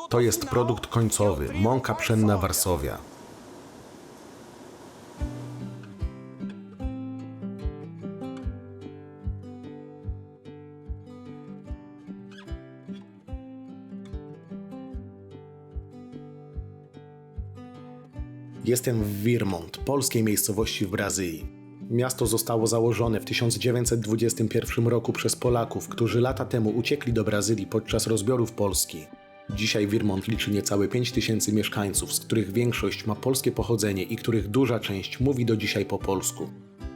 To jest produkt końcowy, mąka pszenna Varsovia. Jestem w Virmont, polskiej miejscowości w Brazylii. Miasto zostało założone w 1921 roku przez Polaków, którzy lata temu uciekli do Brazylii podczas rozbiorów Polski. Dzisiaj Virmont liczy niecałe 5000 mieszkańców, z których większość ma polskie pochodzenie i których duża część mówi do dzisiaj po polsku.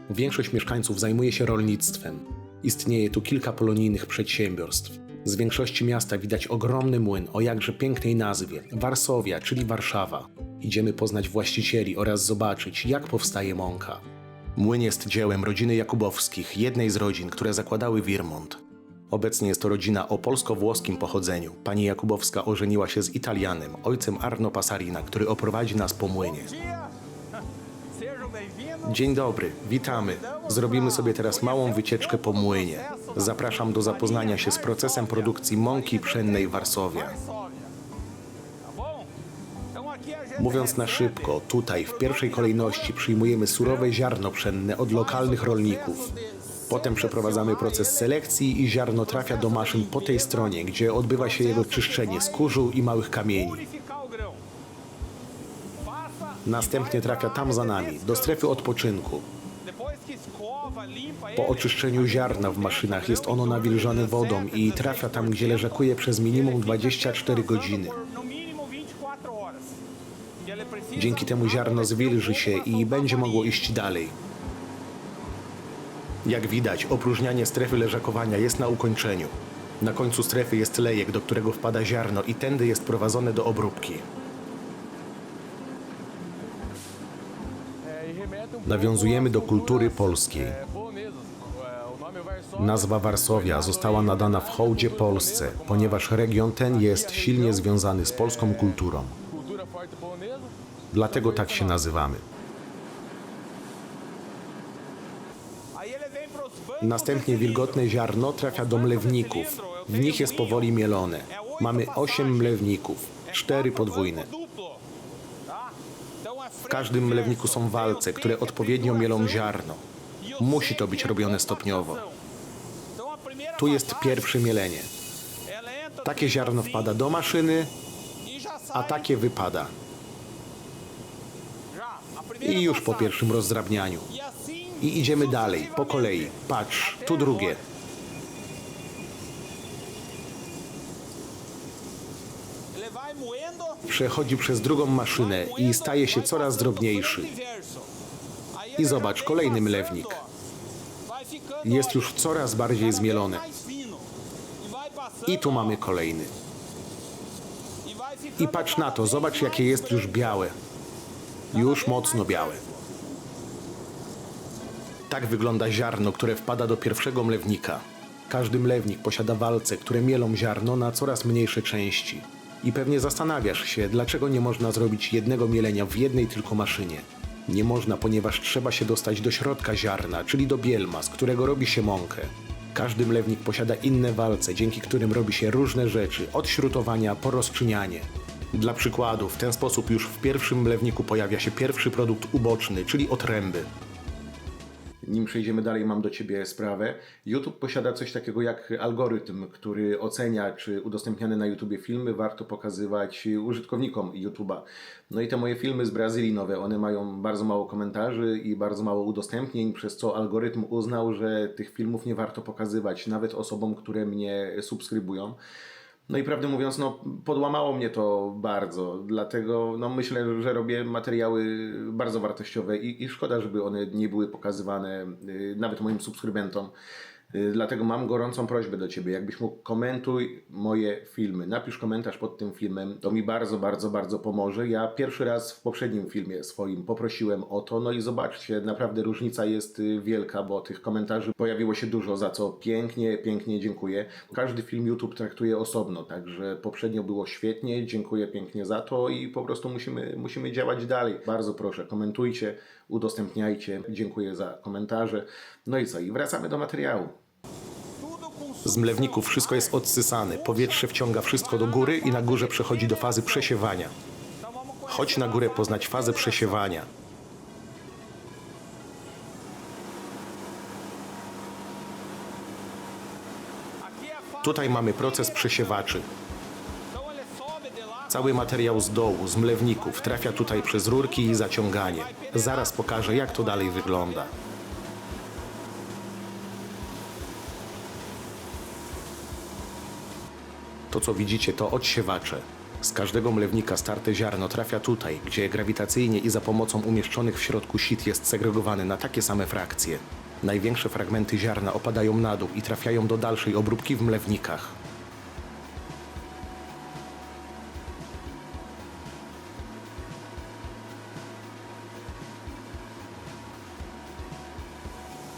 Większość mieszkańców zajmuje się rolnictwem. Istnieje tu kilka polonijnych przedsiębiorstw. Z większości miasta widać ogromny młyn o jakże pięknej nazwie – Varsovia, czyli Warszawa. Idziemy poznać właścicieli oraz zobaczyć, jak powstaje mąka. Młyn jest dziełem rodziny Jakubowskich, jednej z rodzin, które zakładały Virmont. Obecnie jest to rodzina o polsko-włoskim pochodzeniu. Pani Jakubowska ożeniła się z Italianem, ojcem Arno Passarina, który oprowadzi nas po młynie. Dzień dobry, witamy. Zrobimy sobie teraz małą wycieczkę po młynie. Zapraszam do zapoznania się z procesem produkcji mąki pszennej Varsovia. Mówiąc na szybko, tutaj w pierwszej kolejności przyjmujemy surowe ziarno pszenne od lokalnych rolników. Potem przeprowadzamy proces selekcji i ziarno trafia do maszyn po tej stronie, gdzie odbywa się jego czyszczenie z kurzu i małych kamieni. Następnie trafia tam za nami, do strefy odpoczynku. Po oczyszczeniu ziarna w maszynach jest ono nawilżone wodą i trafia tam, gdzie leżakuje przez minimum 24 godziny. Dzięki temu ziarno zwilży się i będzie mogło iść dalej. Jak widać, opróżnianie strefy leżakowania jest na ukończeniu. Na końcu strefy jest lejek, do którego wpada ziarno i tędy jest prowadzone do obróbki. Nawiązujemy do kultury polskiej. Nazwa Varsovia została nadana w hołdzie Polsce, ponieważ region ten jest silnie związany z polską kulturą. Dlatego tak się nazywamy. Następnie wilgotne ziarno trafia do mlewników. W nich jest powoli mielone. Mamy 8 mlewników, 4 podwójne. W każdym mlewniku są walce, które odpowiednio mielą ziarno. Musi to być robione stopniowo. Tu jest pierwsze mielenie. Takie ziarno wpada do maszyny, a takie wypada. I już po pierwszym rozdrabnianiu. I idziemy dalej, po kolei. Patrz, tu drugie. Przechodzi przez drugą maszynę i staje się coraz drobniejszy. I zobacz, kolejny mlewnik. Jest już coraz bardziej zmielony. I tu mamy kolejny. I patrz na to, zobacz, jakie jest już białe. Już mocno białe. Tak wygląda ziarno, które wpada do pierwszego mlewnika. Każdy mlewnik posiada walce, które mielą ziarno na coraz mniejsze części. I pewnie zastanawiasz się, dlaczego nie można zrobić jednego mielenia w jednej tylko maszynie. Nie można, ponieważ trzeba się dostać do środka ziarna, czyli do bielma, z którego robi się mąkę. Każdy mlewnik posiada inne walce, dzięki którym robi się różne rzeczy, od śrutowania po rozczynianie. Dla przykładu, w ten sposób już w pierwszym mlewniku pojawia się pierwszy produkt uboczny, czyli otręby. Nim przejdziemy dalej, mam do Ciebie sprawę. YouTube posiada coś takiego jak algorytm, który ocenia, czy udostępniane na YouTubie filmy warto pokazywać użytkownikom YouTube'a. No i te moje filmy z Brazylii nowe, one mają bardzo mało komentarzy i bardzo mało udostępnień, przez co algorytm uznał, że tych filmów nie warto pokazywać nawet osobom, które mnie subskrybują. No i prawdę mówiąc, podłamało mnie to bardzo, dlatego myślę, że robię materiały bardzo wartościowe i szkoda, żeby one nie były pokazywane nawet moim subskrybentom. Dlatego mam gorącą prośbę do Ciebie, jakbyś mógł komentuj moje filmy, napisz komentarz pod tym filmem, to mi bardzo, bardzo, bardzo pomoże. Ja pierwszy raz w poprzednim filmie swoim poprosiłem o to, no i zobaczcie, naprawdę różnica jest wielka, bo tych komentarzy pojawiło się dużo, za co pięknie, pięknie dziękuję. Każdy film YouTube traktuje osobno, także poprzednio było świetnie, dziękuję pięknie za to i po prostu musimy działać dalej. Bardzo proszę, komentujcie, udostępniajcie, dziękuję za komentarze. No i co, i wracamy do materiału. Z mlewników wszystko jest odsysane, powietrze wciąga wszystko do góry i na górze przechodzi do fazy przesiewania. Chodź na górę poznać fazę przesiewania. Tutaj mamy proces przesiewaczy. Cały materiał z dołu, z mlewników, trafia tutaj przez rurki i zaciąganie. Zaraz pokażę, jak to dalej wygląda. To, co widzicie, to odsiewacze. Z każdego mlewnika starte ziarno trafia tutaj, gdzie grawitacyjnie i za pomocą umieszczonych w środku sit jest segregowane na takie same frakcje. Największe fragmenty ziarna opadają na dół i trafiają do dalszej obróbki w mlewnikach.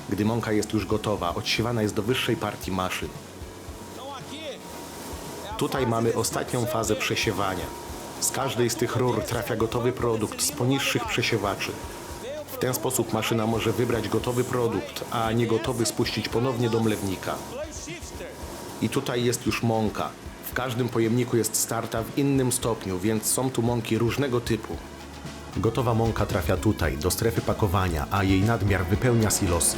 Gdy mąka jest już gotowa, odsiewana jest do wyższej partii maszyn. Tutaj mamy ostatnią fazę przesiewania. Z każdej z tych rur trafia gotowy produkt z poniższych przesiewaczy. W ten sposób maszyna może wybrać gotowy produkt, a niegotowy spuścić ponownie do mlewnika. I tutaj jest już mąka. W każdym pojemniku jest starta w innym stopniu, więc są tu mąki różnego typu. Gotowa mąka trafia tutaj, do strefy pakowania, a jej nadmiar wypełnia silosy.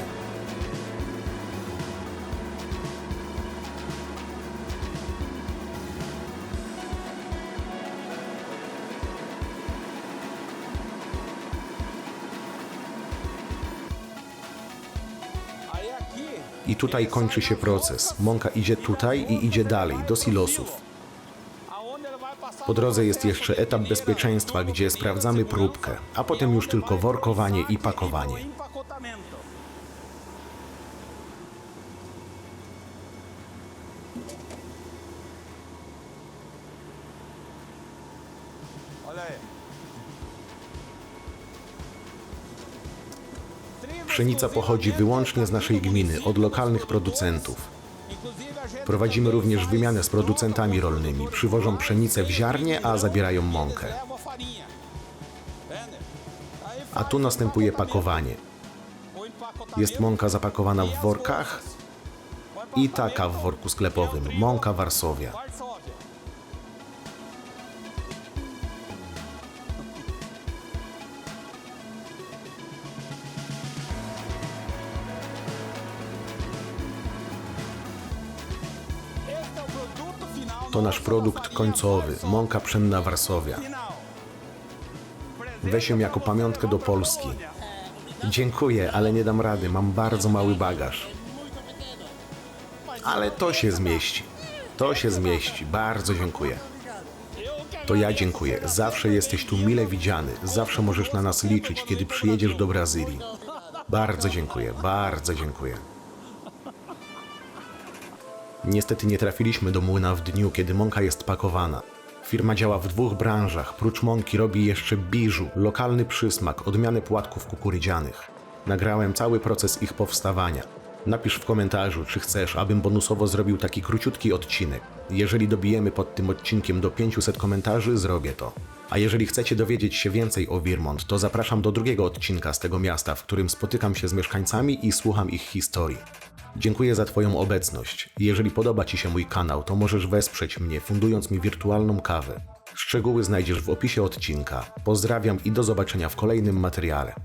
I tutaj kończy się proces. Mąka idzie tutaj i idzie dalej, do silosów. Po drodze jest jeszcze etap bezpieczeństwa, gdzie sprawdzamy próbkę, a potem już tylko workowanie i pakowanie. Pszenica pochodzi wyłącznie z naszej gminy, od lokalnych producentów. Prowadzimy również wymianę z producentami rolnymi. Przywożą pszenicę w ziarnie, a zabierają mąkę. A tu następuje pakowanie. Jest mąka zapakowana w workach i taka w worku sklepowym, mąka Warszawia. To nasz produkt końcowy, mąka pszenna Warszawia. Weź ją jako pamiątkę do Polski. Dziękuję, ale nie dam rady, mam bardzo mały bagaż. Ale to się zmieści. To się zmieści, bardzo dziękuję. To ja dziękuję, zawsze jesteś tu mile widziany, zawsze możesz na nas liczyć, kiedy przyjedziesz do Brazylii. Bardzo dziękuję, bardzo dziękuję. Niestety nie trafiliśmy do młyna w dniu, kiedy mąka jest pakowana. Firma działa w 2 branżach. Prócz mąki robi jeszcze biżu, lokalny przysmak, odmianę płatków kukurydzianych. Nagrałem cały proces ich powstawania. Napisz w komentarzu, czy chcesz, abym bonusowo zrobił taki króciutki odcinek. Jeżeli dobijemy pod tym odcinkiem do 500 komentarzy, zrobię to. A jeżeli chcecie dowiedzieć się więcej o Wiermont, to zapraszam do drugiego odcinka z tego miasta, w którym spotykam się z mieszkańcami i słucham ich historii. Dziękuję za Twoją obecność. Jeżeli podoba Ci się mój kanał, to możesz wesprzeć mnie, fundując mi wirtualną kawę. Szczegóły znajdziesz w opisie odcinka. Pozdrawiam i do zobaczenia w kolejnym materiale.